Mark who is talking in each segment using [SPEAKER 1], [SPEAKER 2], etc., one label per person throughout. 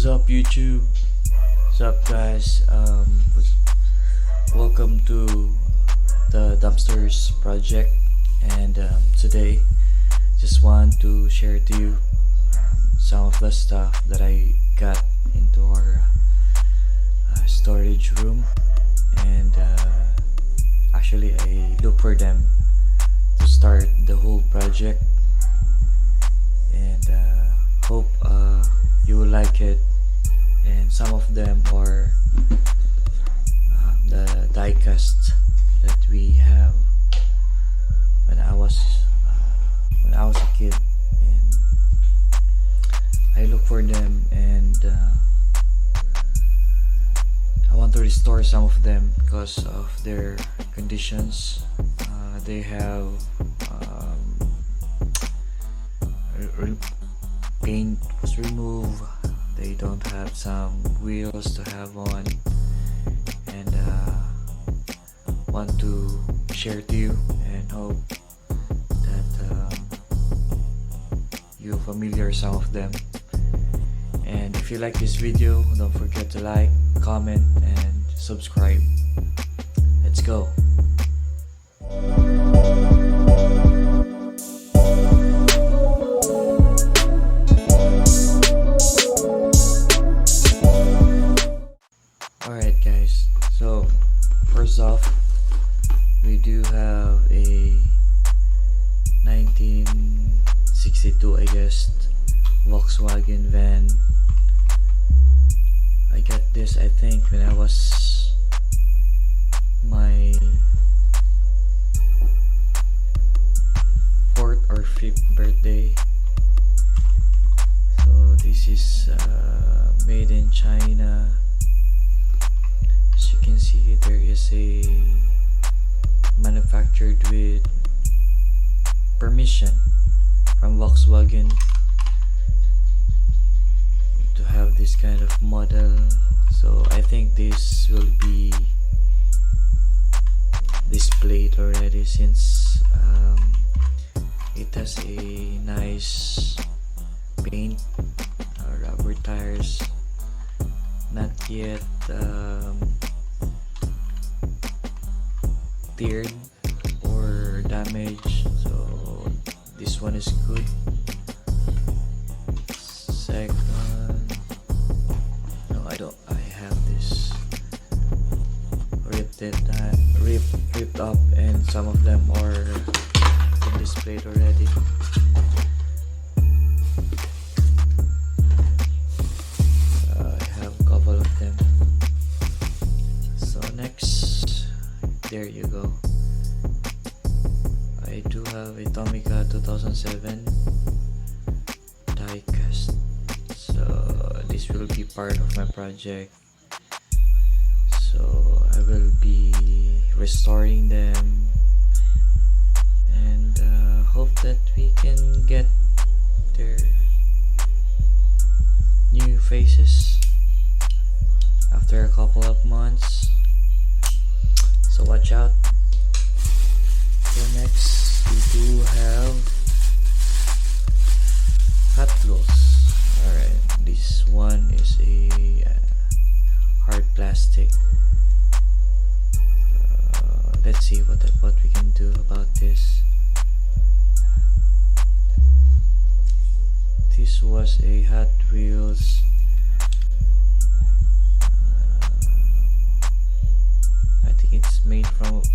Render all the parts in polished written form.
[SPEAKER 1] What's up, YouTube? What's up, guys? Welcome to the Dumpsters project, and today just want to share to you some of the stuff that I got into our storage room, and actually I look for them to start the whole project, and hope you will like it. And some of them are the diecast that we have when I was a kid, and I look for them, and I want to restore some of them because of their conditions. They have paint was removed. They don't have some wheels to have on, and want to share to you and hope that you're familiar some of them. And if you like this video, don't forget to like, comment, and subscribe. Let's go. Alright, guys, so first off, we do have a 1962, I guess, Volkswagen van. I got this, I think, when I was my 4th or 5th birthday. So this is made in China. As you can see, there is a manufactured with permission from Volkswagen to have this kind of model. So I think this will be displayed already, since it has a nice paint, rubber tires, not yet teared or damaged, so this one is good. Second, no, I have this ripped up, and some of them are displayed already. I have a couple of them. So next, there you go. I do have a Tomica 2007 diecast, so this will be part of my project. So I will be restoring them, and hope that we can get their new faces after a couple of months. So watch out. So next, we do have Hot Wheels. Alright, this one is a hard plastic. Let's see what we can do about this. This was a Hot Wheels. I think it's made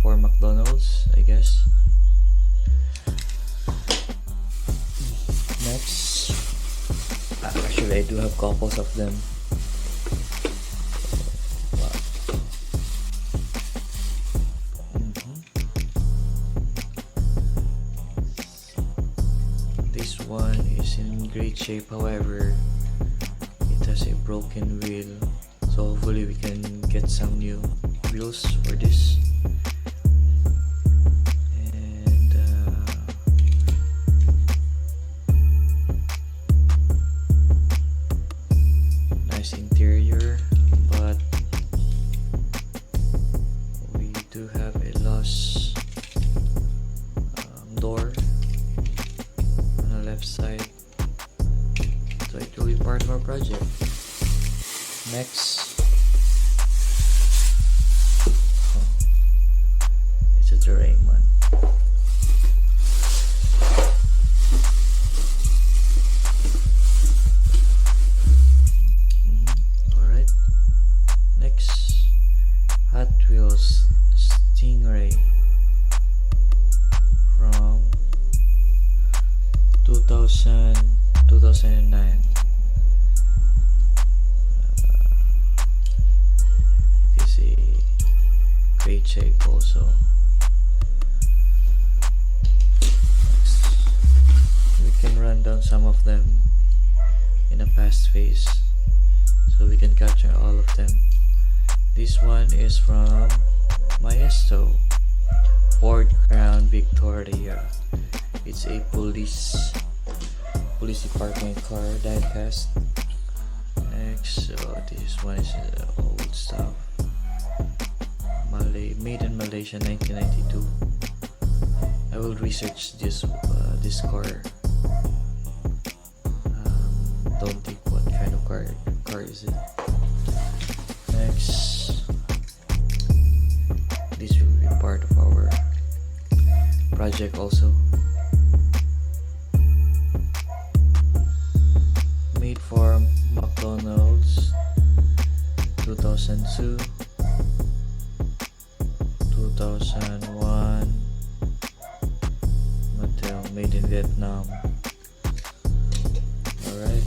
[SPEAKER 1] for McDonald's, I guess. Next, actually I do have couples of them. This one is in great shape, however it has a broken wheel, so hopefully we can get some new wheels for this. And nice interior, but we do have a lost door on the left side, so it will be part of our project. Next, oh, it's a terrain one. Alright. Next, Hot Wheels Stingray from 2009. It is a great shape also. Next, we can run down some of them in a past phase so we can capture all of them. This one is from Maestro Ford Crown Victoria. It's a police department car, diecast. Next, this one is old stuff. Made in Malaysia, 1992. I will research this car. Don't think what kind of car is it. Next, this will be part of our project also. Made for McDonald's, 2002, 2001. Mattel, made in Vietnam. Alright.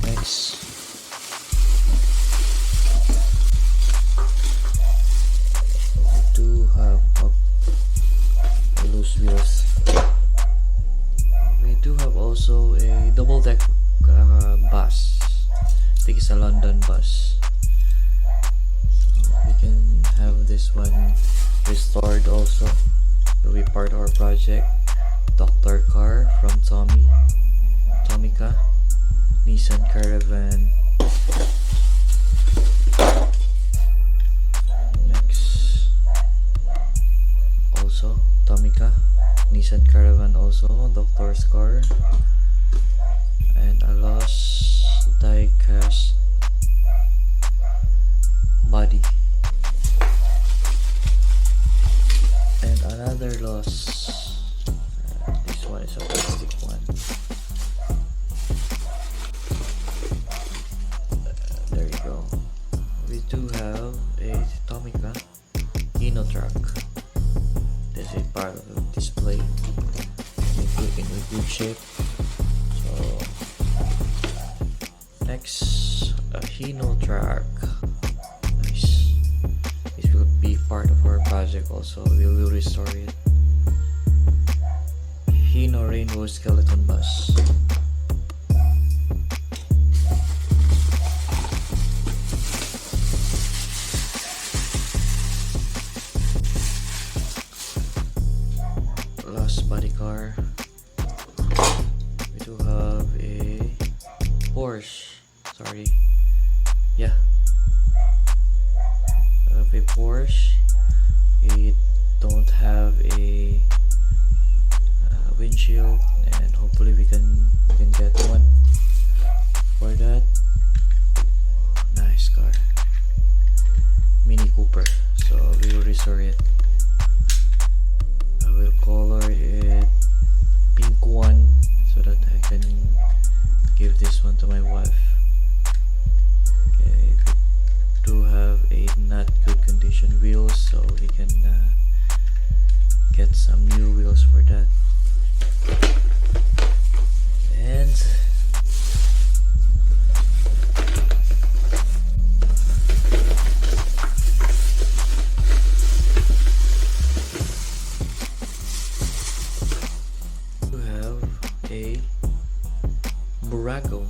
[SPEAKER 1] Next, we do have loose wheels. We do have also a double deck bus. I think it's a London bus. So we can have this one restored also. It will be part of our project. Doctor car from Tomica, Nissan Caravan. Next, also Tomica, Nissan Caravan also, Doctor's car. And a lost Diecast body. And another lost. This one is a plastic one. There you go. We do have a Tomica Hino truck. This is part of the display in a good shape. So next, a Hino truck. Nice. This will be part of our project also. We will restore it. Hino Rainbow Skeleton Bus. Lost body car. We do have a Porsche. Sorry. Yeah. Have a Porsche. It don't have a windshield, and hopefully we can get one for that. Nice car. Mini Cooper. So we will restore it. I will color it pink one so that I can give this one to my wife. Okay, we do have a not good condition wheels, so we can get some new wheels for that. And you have a Burago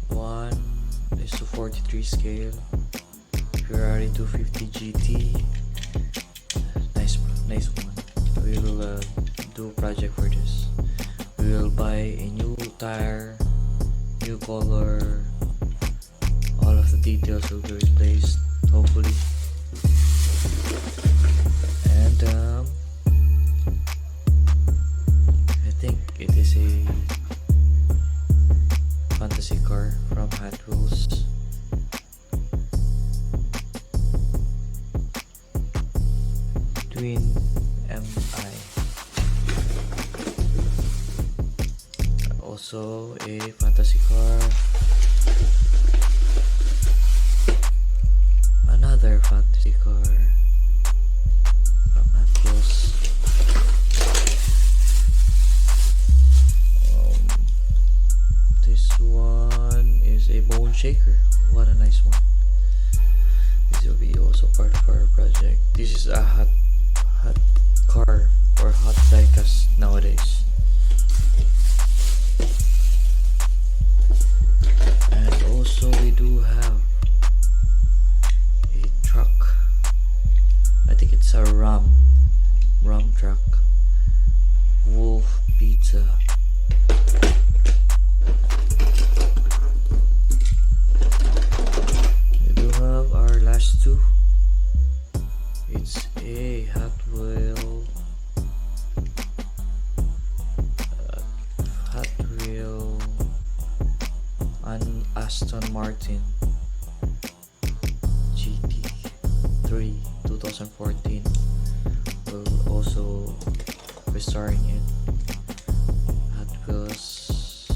[SPEAKER 1] 1:43 scale Ferrari 250 GT. Nice one. We will do a project for this. We will buy a new tire, new color, all of the details will be replaced, hopefully. And I think it is a fantasy car. car from Hot Wheels. Twin MI. Also a fantasy car. Another fantasy car from Hot Wheels. This one is a bone shaker. What a nice one. This will be also part of our project. This is a hot car or hot diecast nowadays. And also we do have a truck. I think it's a rum truck. Wolf Pizza. We do have our last two. It's a Hot Wheel an Aston Martin GT3 2014. We'll also restoring it. Hot Wheels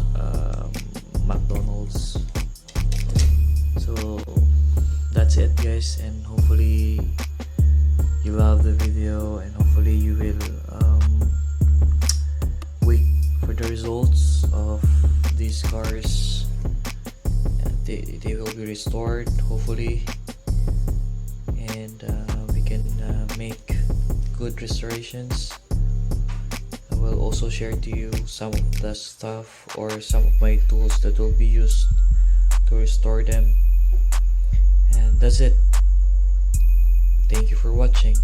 [SPEAKER 1] McDonald's. So that's it, guys, and hopefully you love the video, and hopefully you will wait for the results of these cars. They will be restored hopefully, and we can make good restorations. I will also share to you some of the stuff or some of my tools that will be used to restore them. And that's it. Thank you for watching.